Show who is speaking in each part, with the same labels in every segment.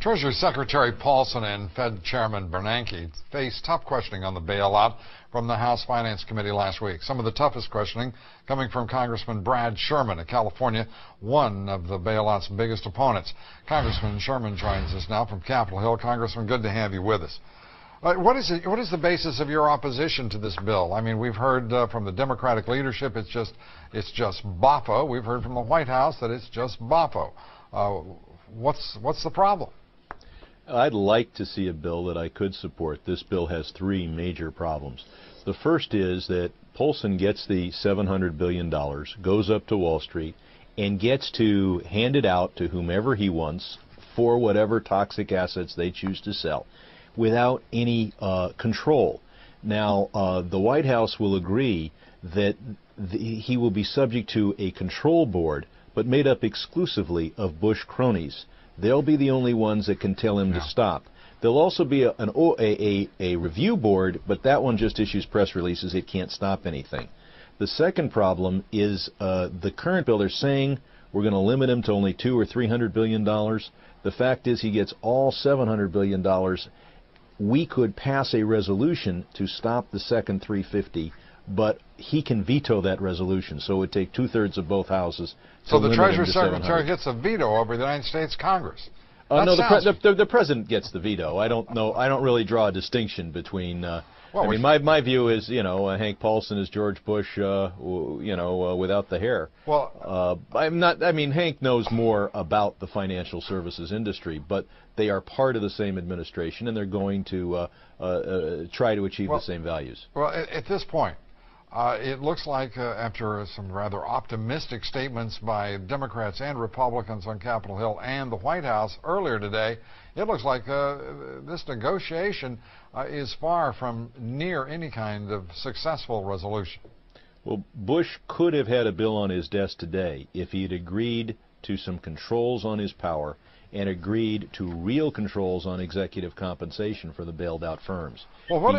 Speaker 1: Treasury Secretary Paulson and Fed Chairman Bernanke faced tough questioning on the bailout from the House Finance Committee last week. Some of the toughest questioning coming from Congressman Brad Sherman of California, one of the bailout's biggest opponents. Congressman Sherman joins us now from Capitol Hill. Congressman, good to have you with us. What is the basis of your opposition to this bill? I mean, we've heard from the Democratic leadership it's just boffo. We've heard from the White House that it's just boffo. What's the problem?
Speaker 2: I'd like to see a bill that I could support. This bill has three major problems. The first is that Paulson gets the $700 billion, goes up to Wall Street, and gets to hand it out to whomever he wants for whatever toxic assets they choose to sell, without any control. Now, the White House will agree that he will be subject to a control board, but made up exclusively of Bush cronies. They'll be the only ones that can tell him to stop. There'll also be a review board, but that one just issues press releases. It can't stop anything. The second problem is the current bill, they're saying we're going to limit him to only $200 or $300 billion. The fact is he gets all $700 billion. We could pass a resolution to stop the second 350, but he can veto that resolution, so it would take 2/3 of both houses.
Speaker 1: So the Treasury Secretary gets a veto over the United States Congress.
Speaker 2: No, the President gets the veto. I don't know. I don't really draw a distinction between. My view is, Hank Paulson is George Bush, without the hair.
Speaker 1: Well,
Speaker 2: I'm not. I mean, Hank knows more about the financial services industry, but they are part of the same administration, and they're going to try to achieve the same values.
Speaker 1: Well, at this point, it looks like after some rather optimistic statements by Democrats and Republicans on Capitol Hill and the White House earlier today, it looks like this negotiation is far from near any kind of successful resolution.
Speaker 2: Well, Bush could have had a bill on his desk today if he had agreed to some controls on his power and agreed to real controls on executive compensation for the bailed out firms.
Speaker 1: Well,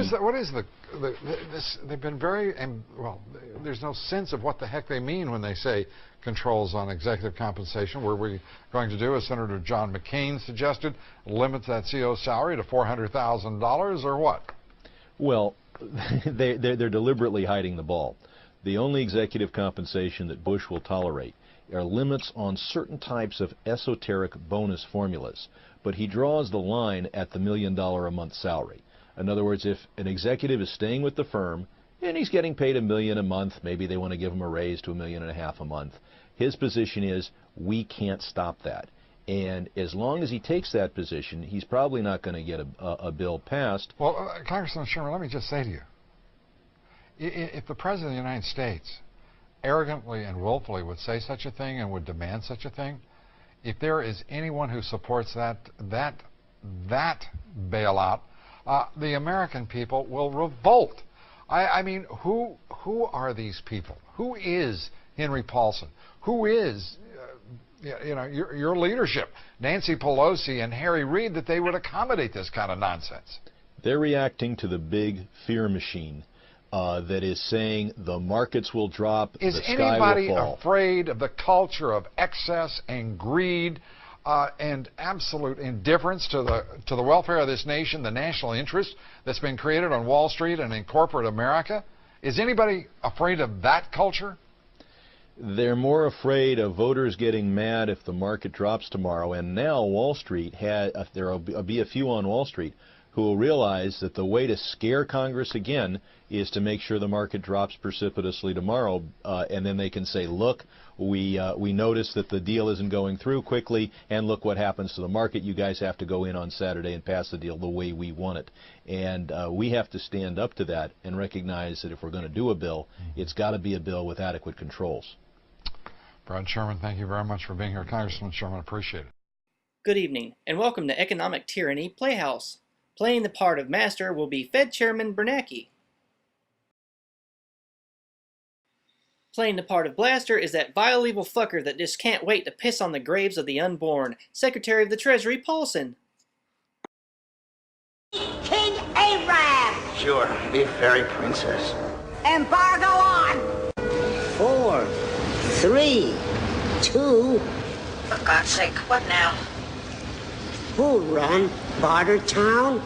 Speaker 1: they've been very, there's no sense of what the heck they mean when they say controls on executive compensation. Were we going to do, as Senator John McCain suggested, limit that CEO's salary to $400,000 or what?
Speaker 2: Well, they're deliberately hiding the ball. The only executive compensation that Bush will tolerate are limits on certain types of esoteric bonus formulas, but he draws the line at the $1 million a month salary. In other words, if an executive is staying with the firm and he's getting paid $1 million a month, maybe they want to give him a raise to $1.5 million a month, his position is we can't stop that. And as long as he takes that position, he's probably not going to get a bill passed.
Speaker 1: Well, Congressman Sherman, let me just say to you, if the President of the United States arrogantly and willfully would say such a thing and would demand such a thing, if there is anyone who supports that bailout, the American people will revolt. I mean, who are these people? Who is Henry Paulson? Who is your leadership, Nancy Pelosi and Harry Reid, that they would accommodate this kind of nonsense?
Speaker 2: They're reacting to the big fear machine that is saying the markets will drop, the sky will fall. Is anybody
Speaker 1: afraid of the culture of excess and greed and absolute indifference to the welfare of this nation, the national interest that's been created on Wall Street and in corporate America? Is anybody afraid of that culture?
Speaker 2: They're more afraid of voters getting mad if the market drops tomorrow. And now Wall Street there will be a few on Wall Street who will realize that the way to scare Congress again is to make sure the market drops precipitously tomorrow, and then they can say, look, we noticed that the deal isn't going through quickly, and look what happens to the market. You guys have to go in on Saturday and pass the deal the way we want it. And we have to stand up to that and recognize that if we're going to do a bill, it's got to be a bill with adequate controls.
Speaker 1: Brad Sherman, thank you very much for being here. Congressman Sherman, appreciate it.
Speaker 3: Good evening, and welcome to Economic Tyranny Playhouse. Playing the part of master will be Fed Chairman Bernanke. Playing the part of blaster is that vile evil fucker that just can't wait to piss on the graves of the unborn, Secretary of the Treasury Paulson.
Speaker 4: King Arab!
Speaker 5: Sure, be a fairy princess.
Speaker 4: Embargo on!
Speaker 6: 4, 3, 2.
Speaker 4: For God's sake, what now? Who run Barter Town?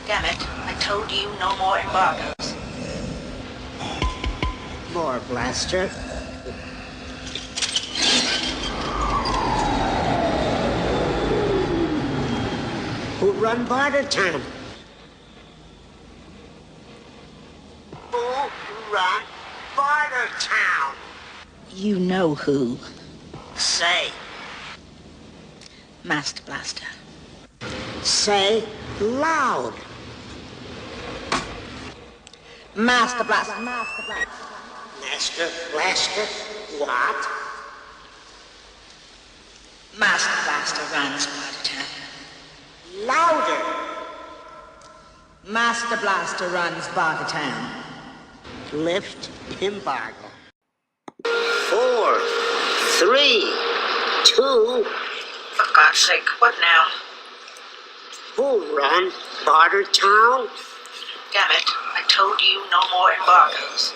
Speaker 6: Damn it, I told you no more embargoes.
Speaker 4: More blaster. Who run Barter Town? Who run Barter Town?
Speaker 6: You know who.
Speaker 4: Say.
Speaker 6: Master Blaster.
Speaker 4: Say loud.
Speaker 6: Master Blaster.
Speaker 4: Master Blaster? What?
Speaker 6: Master Blaster runs Barter Town.
Speaker 4: Louder.
Speaker 6: Master Blaster runs Barter Town.
Speaker 4: Lift embargo. 4, 3, 2.
Speaker 6: For God's sake, what now?
Speaker 4: Who run Barter Town?
Speaker 6: Damn it, I told you no more embargoes.